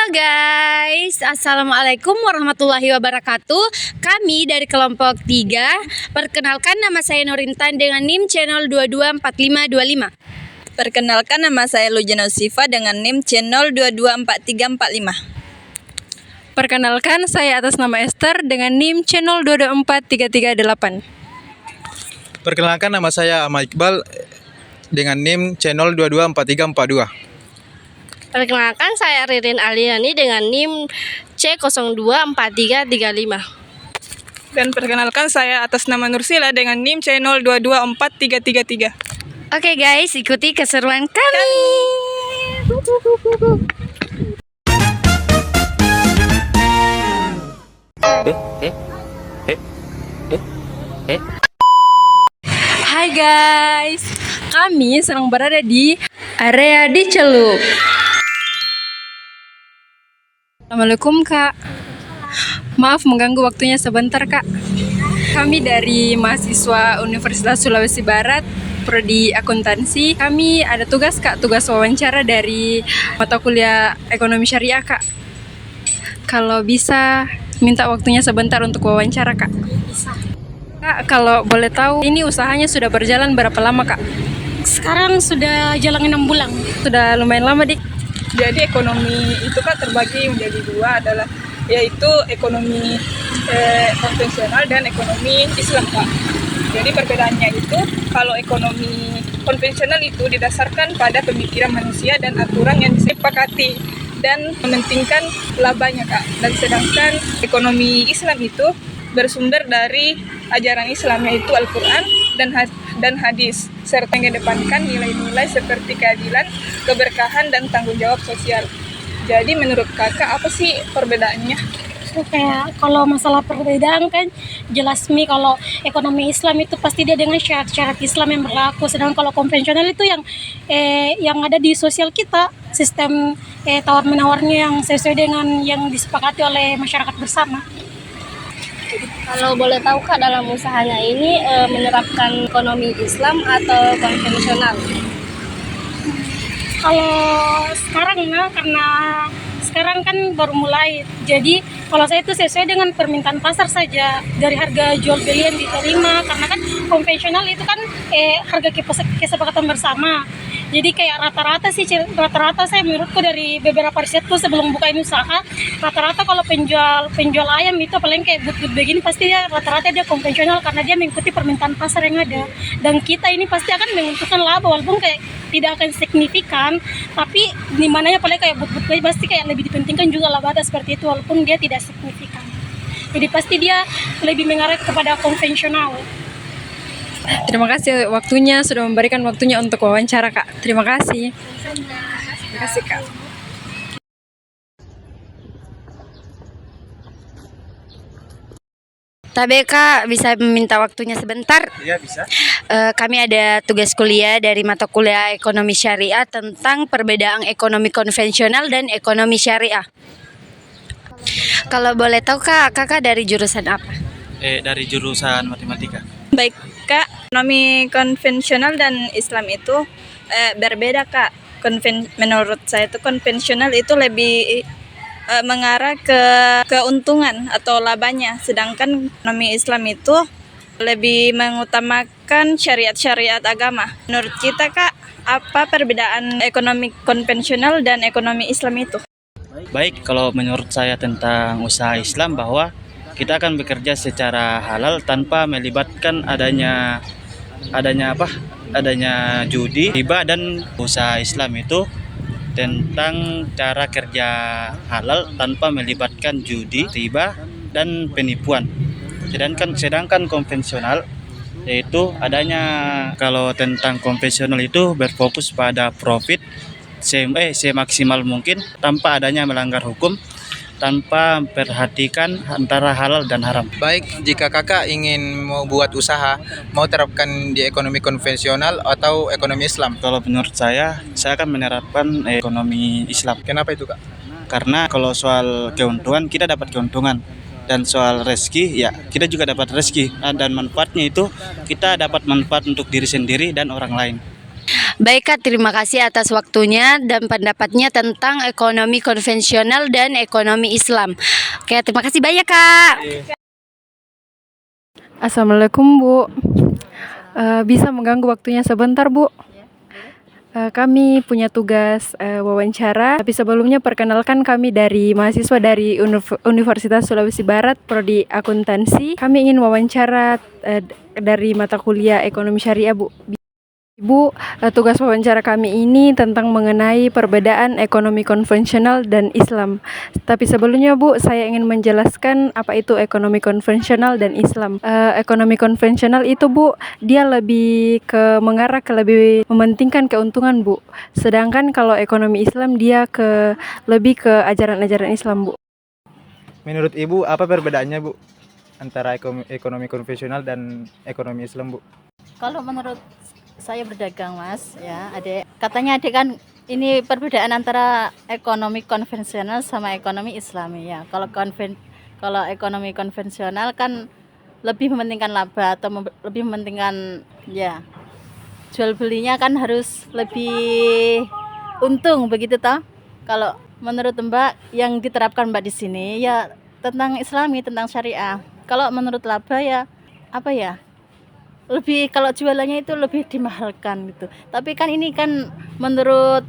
guys, Assalamualaikum warahmatullahi wabarakatuh. Kami dari kelompok 3. Perkenalkan, nama saya Nurintan dengan NIM channel 224525. Perkenalkan, nama saya Lujana Sifa dengan NIM channel 224345. Perkenalkan, saya atas nama Esther dengan NIM channel 224338. Perkenalkan, nama saya Ahmad Iqbal dengan NIM channel 224342. Perkenalkan, saya Ririn Aliani dengan NIM C024335. Dan perkenalkan, saya atas nama Nursila dengan NIM channel 224333. Oke guys, ikuti keseruan kami. Hai guys, kami sedang berada di area di Celup. Assalamualaikum Kak. Maaf mengganggu waktunya sebentar Kak. Kami dari mahasiswa Universitas Sulawesi Barat, Prodi Akuntansi. Kami ada tugas Kak, tugas wawancara dari mata kuliah Ekonomi Syariah Kak. Kalau bisa minta waktunya sebentar untuk wawancara Kak. Kak, kalau boleh tahu ini usahanya sudah berjalan berapa lama Kak? Sekarang sudah jalan 6 bulan. Sudah lumayan lama Dik. Jadi ekonomi itu kan terbagi menjadi dua, adalah yaitu ekonomi konvensional dan ekonomi Islam Kak. Jadi perbedaannya itu, kalau ekonomi konvensional itu didasarkan pada pemikiran manusia dan aturan yang disepakati dan mementingkan labanya Kak. Dan sedangkan ekonomi Islam itu bersumber dari ajaran Islam, yaitu Al-Quran dan hadis, serta mengedepankan nilai-nilai seperti keadilan, keberkahan, dan tanggung jawab sosial. Jadi menurut kakak apa sih perbedaannya? Kayak kalau masalah perbedaan kan jelas kalau ekonomi Islam itu pasti dia dengan syarat-syarat Islam yang berlaku, sedangkan kalau konvensional itu yang ada di sosial kita, sistem tawar menawarnya yang sesuai dengan yang disepakati oleh masyarakat bersama. Kalau boleh tahu Kak, dalam usahanya ini menerapkan ekonomi Islam atau konvensional? Kalau sekarang karena sekarang kan baru mulai, jadi kalau saya itu sesuai dengan permintaan pasar saja, dari harga jual beli yang diterima, karena kan konvensional itu kan harga kesepakatan bersama. Jadi kayak rata-rata saya menurutku dari beberapa risetku sebelum buka ini usaha, rata-rata kalau penjual ayam itu paling kayak but-but begini pasti dia rata-rata dia konvensional, karena dia mengikuti permintaan pasar yang ada. Dan kita ini pasti akan menguntungkan laba, walaupun kayak tidak akan signifikan, tapi di mananya paling kayak but-but pasti kayak lebih dipentingkan juga laba seperti itu, walaupun dia tidak signifikan. Jadi pasti dia lebih mengarah kepada konvensional. Terima kasih waktunya, sudah memberikan waktunya untuk wawancara Kak. Terima kasih. Terima kasih Kak. Tabe Kak, bisa meminta waktunya sebentar? Iya, bisa. Kami ada tugas kuliah dari mata kuliah Ekonomi Syariah tentang perbedaan ekonomi konvensional dan ekonomi syariah. Kalau boleh tahu Kak, kakak dari jurusan apa? Dari jurusan matematika. Baik Kak, ekonomi konvensional dan Islam itu berbeda Kak. Menurut saya itu konvensional itu lebih mengarah ke keuntungan atau labanya, sedangkan ekonomi Islam itu lebih mengutamakan syariat-syariat agama. Menurut kita Kak, apa perbedaan ekonomi konvensional dan ekonomi Islam itu? Baik, kalau menurut saya tentang usaha Islam, bahwa kita akan bekerja secara halal tanpa melibatkan adanya judi, riba. Dan usaha Islam itu tentang cara kerja halal tanpa melibatkan judi, riba, dan penipuan. Sedangkan konvensional yaitu kalau tentang konvensional itu berfokus pada profit semaksimal mungkin tanpa adanya melanggar hukum, tanpa perhatikan antara halal dan haram. Baik, jika kakak ingin mau buat usaha, mau terapkan di ekonomi konvensional atau ekonomi Islam? Kalau menurut saya akan menerapkan ekonomi Islam. Kenapa itu Kak? Karena kalau soal keuntungan, kita dapat keuntungan. Dan soal rezeki, ya kita juga dapat rezeki. Dan manfaatnya itu, kita dapat manfaat untuk diri sendiri dan orang lain. Baik Kak, terima kasih atas waktunya dan pendapatnya tentang ekonomi konvensional dan ekonomi Islam. Oke, terima kasih banyak Kak. Assalamualaikum Bu. Bisa mengganggu waktunya sebentar Bu? Kami punya tugas wawancara, tapi sebelumnya perkenalkan kami dari mahasiswa dari Universitas Sulawesi Barat, Prodi Akuntansi. Kami ingin wawancara dari mata kuliah Ekonomi Syariah Bu. Bu, tugas wawancara kami ini tentang mengenai perbedaan ekonomi konvensional dan Islam. Tapi sebelumnya Bu, saya ingin menjelaskan apa itu ekonomi konvensional dan Islam. Ekonomi konvensional itu Bu, dia lebih mengarah ke lebih mementingkan keuntungan Bu. Sedangkan kalau ekonomi Islam dia lebih ke ajaran-ajaran Islam Bu. Menurut Ibu apa perbedaannya Bu antara ekonomi konvensional dan ekonomi Islam Bu? Kalau menurut saya berdagang Mas, ya adik. Katanya adik kan ini perbedaan antara ekonomi konvensional sama ekonomi Islami ya. Kalau ekonomi konvensional kan lebih mementingkan laba atau lebih mementingkan ya jual belinya kan harus lebih untung begitu toh. Kalau menurut Mbak yang diterapkan Mbak di sini ya tentang Islami, tentang syariah. Kalau menurut laba ya apa ya? Lebih kalau jualannya itu lebih dimahalkan gitu. Tapi kan ini kan menurut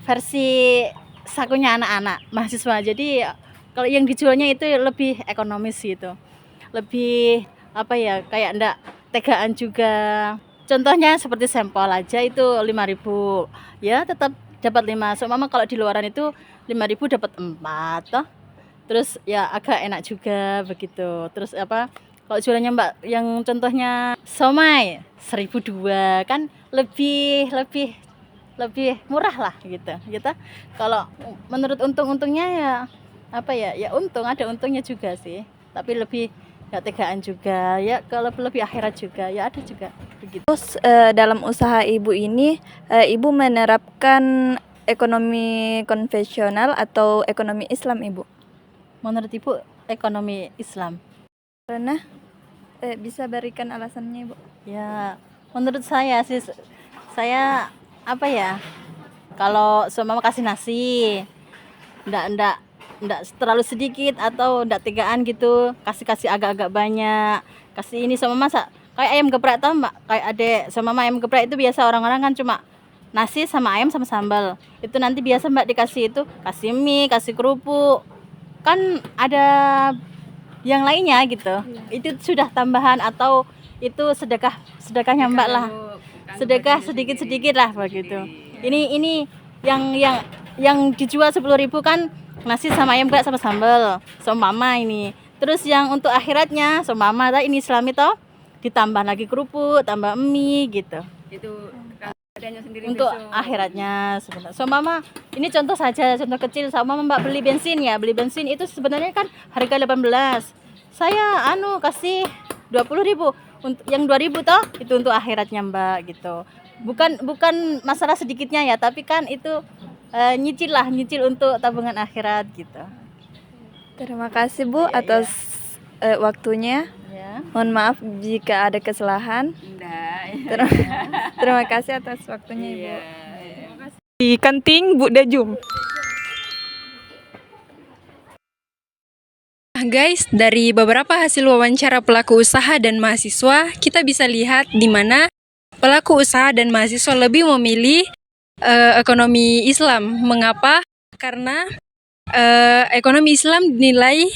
versi sakunya anak-anak mahasiswa. Jadi kalau yang dijualnya itu lebih ekonomis gitu. Lebih apa ya kayak ndak tegaan juga. Contohnya seperti sampel aja itu 5.000. Ya tetap dapat 5. Mama kalau di luaran itu 5.000 dapat 4 toh. Terus ya agak enak juga begitu. Terus apa kalau jualannya Mbak yang contohnya somai 1.002 kan lebih murah lah gitu. Kalau menurut untungnya ya apa ya? Ya untung, ada untungnya juga sih. Tapi lebih ya tegaan juga. Ya kalau lebih akhirat juga ya ada juga begitu. Terus dalam usaha Ibu ini Ibu menerapkan ekonomi konvensional atau ekonomi Islam Ibu? Menurut Ibu ekonomi Islam. Karena bisa berikan alasannya Ibu? Ya, menurut saya sih saya apa ya? Kalau seumpama kasih nasi, ndak terlalu sedikit atau ndak tegaan gitu, kasih agak-agak banyak. Kasih ini seumpama kayak ayam geprek tau Mbak, kayak adek seumpama ayam geprek itu biasa orang-orang kan cuma nasi sama ayam sama sambal. Itu nanti biasa Mbak dikasih itu, kasih mie, kasih kerupuk. Kan ada yang lainnya gitu. Itu sudah tambahan atau itu sedekahnya Mbak lah. Sedekah sedikit-sedikit lah begitu. Ini yang dijual 10.000 kan nasi sama ayam enggak sama sambal. Seumpama ini. Terus yang untuk akhiratnya seumpama ini Islami toh ditambah lagi kerupuk, tambah mie gitu. Itu untuk akhiratnya sebenarnya. Seumpama ini contoh saja, contoh kecil. Seumpama Mbak beli bensin itu sebenarnya kan harga 18. Saya kasih 20.000 untuk yang 2.000 toh itu untuk akhiratnya Mbak gitu. Bukan masalah sedikitnya ya, tapi kan itu nyicil untuk tabungan akhirat gitu. Terima kasih Bu atas waktunya. Ya. Mohon maaf jika ada kesalahan. Terima kasih atas waktunya Ibu. Di kanting Bu Dajum. Guys, dari beberapa hasil wawancara pelaku usaha dan mahasiswa, kita bisa lihat di mana pelaku usaha dan mahasiswa lebih memilih ekonomi Islam. Mengapa? Karena ekonomi Islam dinilai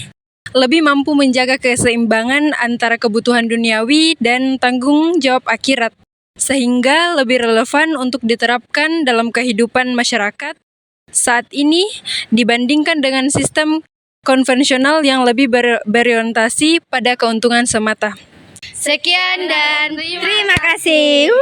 lebih mampu menjaga keseimbangan antara kebutuhan duniawi dan tanggung jawab akhirat, sehingga lebih relevan untuk diterapkan dalam kehidupan masyarakat saat ini dibandingkan dengan sistem konvensional yang lebih berorientasi pada keuntungan semata. Sekian dan terima kasih.